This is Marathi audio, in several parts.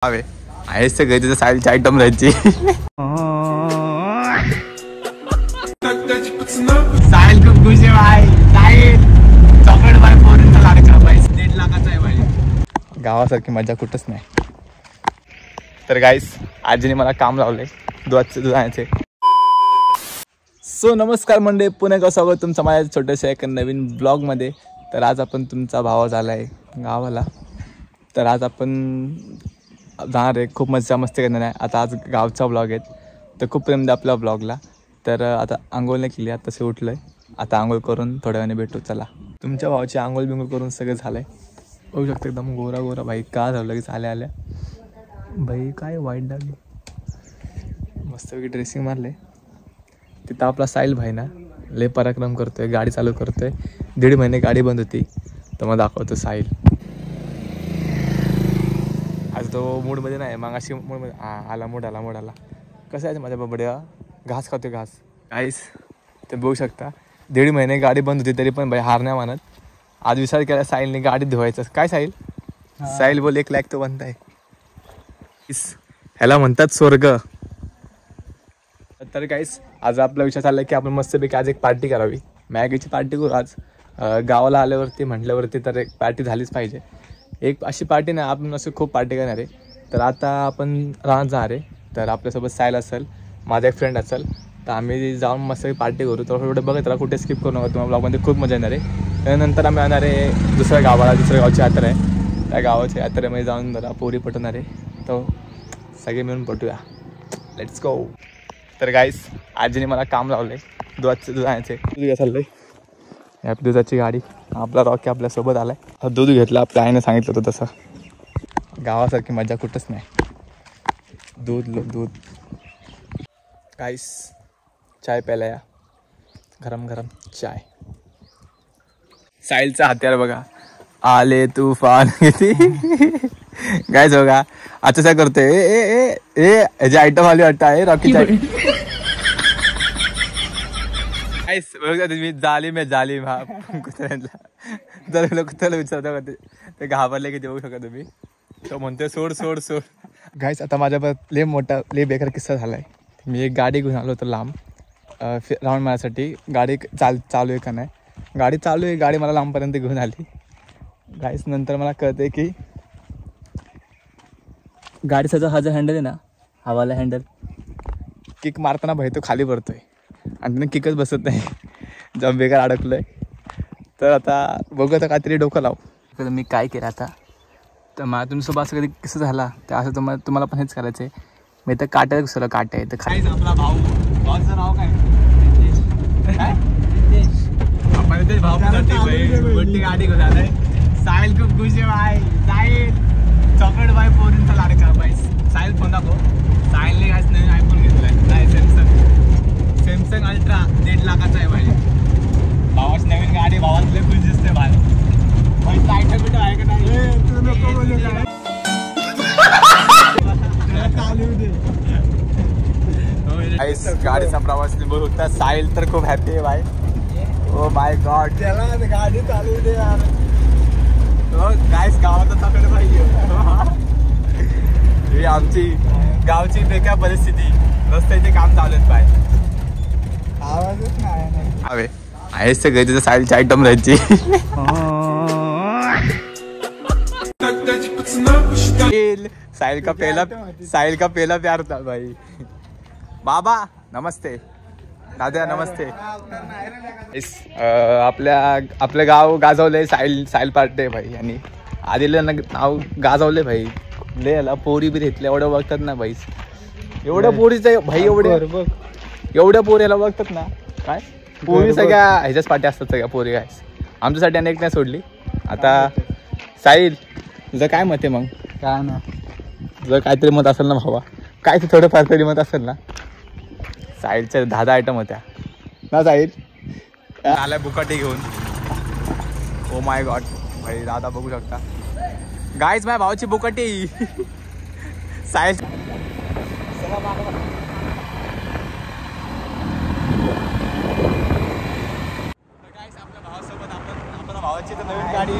हवे आहेच सगळे तिथे साईलची आयटम राहायची. साहिल खूप खुश आहे भाई. साहिल चॉकलेट बाय फोरेनचा लाडका भाई. 1.5 लाखाचा आहे भाई. गावासारखी मजा कुठंच नाही. तर गाईस आजीने मला काम लावले दुधाचे. सो नमस्कार मंडळी, पुन्हा एकदा स्वागत तुमचं माझ्या छोट्याशा एक नवीन ब्लॉगमध्ये. तर आज आपण तुमचा भाव झाला आहे गावाला. तर आज आपण जाणार आहे, खूप मजा मस्ती करणार आहे. आता आज गावचा ब्लॉग आहे तर खूप प्रेम द्या आपल्या ब्लॉगला. तर आता आंघोळ नाही केली, आता तसे उठलं आहे. आता आंघोळ करून थोड्या वेळाने भेटू. चला, तुमच्या भावाची आंघोळ बिंघोळ करून सगळं झालं आहे. बघू शकतो एकदम गोरा गोरा भाई. का झालं की आल्या आल्या भाई काय वाईट डागली. मस्तपैकी ड्रेसिंग मारले. तिथं आपला साहिल भाई ना लय पराक्रम करतोय, गाडी चालू करतोय. 1.5 महिने गाडी बंद होती तर मग दाखवतो साहिल. आज तो मूडमध्ये नाही, मग अशी मूडमध्ये आला मूड आला. कसं आहे माझ्या बबड्या, घास खातोय घास. काहीच ते बघू शकता. 1.5 महिने गाडी बंद होती तरी पण भाई हार नाही मानत. आज विचार केला साहिलने गाडी धुवायचं. काय साहिल? साहिल बोल 1 लाख तो बनताय. ह्याला म्हणतात स्वर्ग. तर काहीच आज आपला विचार चालला की आपण मस्तपैकी आज एक पार्टी करावी. मॅगीची पार्टी करू आज. गावाला आल्यावरती म्हटल्यावरती तर एक पार्टी झालीच पाहिजे. एक अशी पार्टी नाही, आपण असं खूप पार्टी करणार आहे. तर आता आपण राहणार जाणार आहे. तर आपल्यासोबत साहिल असेल, माझा एक फ्रेंड असेल, तर आम्ही जाऊन मस्त पार्टी करू. तर एवढं बघत राहा, कुठे स्किप करू नका. तुम्हाला ब्लॉगमध्ये खूप मजा येणार आहे. त्यानंतर आम्ही येणार आहे दुसऱ्या गावाला. दुसऱ्या गावची यात्रा आहे. त्या गावाच्या यात्रेमध्ये जाऊन जरा पोरी पटवणार आहे. तर सगळे मिळून पटूया. Let's go. तर गाईस आजीने मला काम लावलं आहे दूध आणायचे. दूध घ्या चाललं आहे. आपली दुधाची गाडी. आपला रॉकी आपल्यासोबत आला आहे. दूध घेतलं आपल्या आईने सांगितलं होतं तसं. गावासारखी मजा कुठंच नाही. दूध गाईस चाय प्यायला या. गरम गरम चाय. साहिलचा हत्यार बघा. आले तूफान किती गाईस बघा. आता काय करतोय याची आयटम आली वाटतं आहे रॉकी चाय. तुम्ही जालीम हा कुत्र्याला. जर कुत्र्याला विचारता का ते घाबरले की बघू शकता तुम्ही. तो म्हणतोय सोड. गाईस आता माझ्याबरोबर लय बेकार किस्सा झाला आहे. मी एक गाडी घेऊन आलो होतो लांब राऊंड मारण्यासाठी. गाडी चालू आहे का नाही. गाडी चालू आहे. गाडी मला लांबपर्यंत घेऊन आली. गाईस नंतर मला कळतंय की गाडीचा हा जो हँडल आहे ना, हवाला हँडल, किक मारताना भाई तो खाली पडतोय आणि त्याने किकच बसत नाही. जम बेकार अडकलोय. तर आता बघू आता काहीतरी डोकं लाव. तर मी काय केलं आता, तर मला तुमच्यासोबत असं कधी किस्सा झाला तर असं तुम्हाला पण हेच करायचं आहे. मी तर काट्यात घुसलं. काटे आहे तर खायचं. आपला भाऊचं नाव काय? गाडी घेऊन आलाय. साहिल खूप खुश आहे भाई. साहिल चॉकलेट बाय फोरेनचा लाडका भाई. साहिल फोन दाखव. साहिलने काय नवीन आयफोन घेतलाय. काय सॅमसंग अल्ट्रा 1.5 लाखाचा आहे भाई. भावाची नवीन गाडी. भावाला लय खुश दिसते भाई. आयटम बिटम आहे का नाही? गाडीचा प्रवास निभून होता. साहिल तर खूप हॅपी आहे भाई. Oh my God. त्याला गाडी चालू दे यार. गाईस गावाचा चॉकलेट पाहिजे. ही आमची गावची बेकार परिस्थिती. रस्त्याचे काम चालू आहेत बाय. आवाजच नाही आहेच सगळे तिथे साहिलची आयटम राहायची. साहिल का पेला प्यार था भाई. बाबा नमस्ते. दादा नमस्ते. आपलं गाव गाजवलंय. साहिल पार्टी भाई. आणि आधीला नाव गाजवले भाई. लय याला पोरी बी घेतल्या. एवढं बघतात ना भाई. एवढ्या पोरीचं भाई. एवढ्या पोरी याला बघतात ना. काय पोरी सगळ्या ह्याच्याच पार्टी असतात सगळ्या पोरी. काय आमच्यासाठी अनेक नाही सोडली. आता साहिल तुझं काय मत आहे मग? काय ना तुझं काहीतरी मत असेल ना भावा. काय ते थोडंफार तरी मत असेल ना. साहिलच्या 10 आयटम होत्या ना. साहिल आलाय बुकाटी घेऊन. ओ माय गॉड भाई. दादा बघू शकता गाईज माझ्या भावाची बुकाटी. साहिल आपल्या भावासोबत आपण भावाची तर नवीन गाडी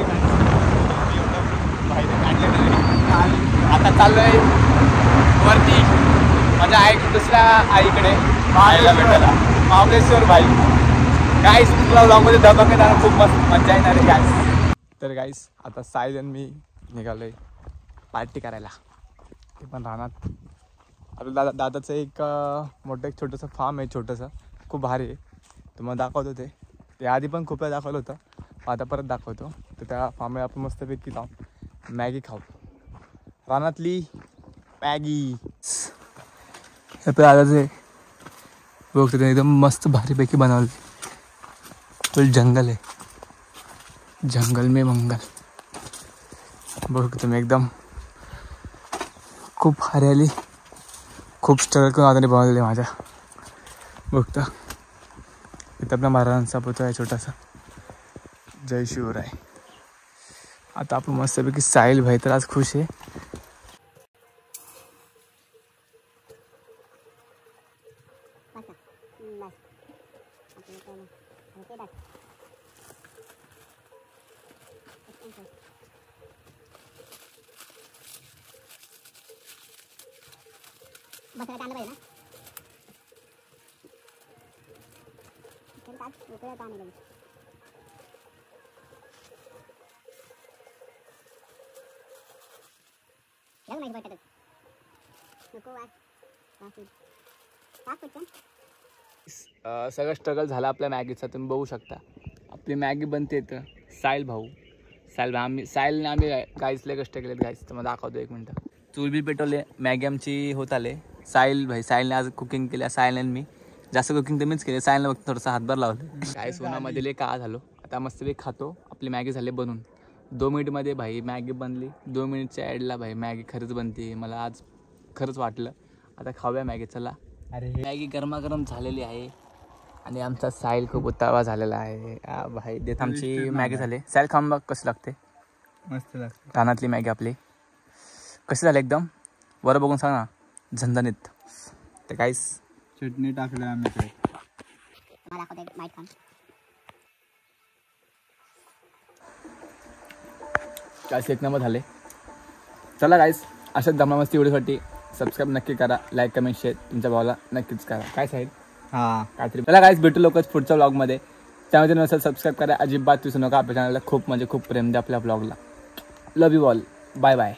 आता चाललोय वरती माझ्या दुसऱ्या आईकडे महाबळेश्वर भाई. गाईस तुला ब्लॉगमध्ये धमाके येणार, खूप मस्त मजा येणार आहे गाईस. तर गाईस आता साहिल आणि मी निघालोय पार्टी करायला, ते पण राहणार. आपल्या दादाचं एक मोठं एक छोटंसं फार्म आहे, छोटंसं खूप भारी आहे. तुम्हाला दाखवतो ते आधी पण खूप वेळा दाखवलं होतं, आता परत दाखवतो. तर त्या फार्मला आपण मस्तपैकी जाऊ मॅगी खाऊ, रानातली मॅगी. दादाचे बघतो ते एकदम मस्त भारीपैकी बनवलं. फुल जंगल आहे, जंगल में मंगल. बघतो तुम्ही एकदम खूप हरियाली, खूप स्ट्रगल करून आता बनवलेले माझ्या. बघता इथं आपल्या महाराजांचा पुतळा आहे छोटासा, जय शिवराय. आता आपण मस्तपैकी साहिल भाई तर आज खुश आहे. सगळं स्ट्रगल झालं आपल्या मॅगीचा. तुम्ही बघू शकता आपली मॅगी बनते तर साहिल भाऊ साहिलने आम्ही गाईसले कष्ट केलेत गाईस. तर मग दाखवतो एक मिनटं. चूल बी पेटवले, मॅगी आमची होत आले. साहिलने आज कुकिंग केली. साहिलने मी जास्त कुकिंग तर मीच केली, साहिलने फक्त थोडंसं हातभार लावलं. गाईस उन्हामध्ये लय का झालो. आता मस्तपैकी खातो. आपली मॅगी झाली बनून 2 मिनिटमध्ये भाई मॅगी बनली. 2 मिनिटच्या ॲडला भाई मॅगी खरंच बनते. मला आज खरंच वाटलं आता खाऊया मॅगी. चला. अरे मॅगी गरमागरम झालेली आहे आणि आमचा साहिल खूप उतावा झालेला आहे. भाई देत आमची मॅगी झाली. साहिल खाऊन बघ कसं लागते. मस्त लागते. रानातली मॅगी आपली कशी झाली एकदम वर बघून सांग ना, झणझणीत. ते काहीच चटणी टाकलं आम्ही काय एक नंबर झाले. चला गाईस, अशाच दमामस्ती व्हिडिओसाठी सबस्क्राईब नक्की करा, लाईक कमेंट शेअर तुमच्या भावाला नक्कीच करा. काय साहेब काहीतरी चला गाईस, भेटू लवकरच पुढच्या ब्लॉगमध्ये. त्यामध्ये नसेल सबस्क्राईब करा, अजिबात विसरू नका. आपल्या चॅनलला खूप म्हणजे खूप प्रेम द्या आपल्या ब्लॉगला. लव यू ऑल, बाय बाय.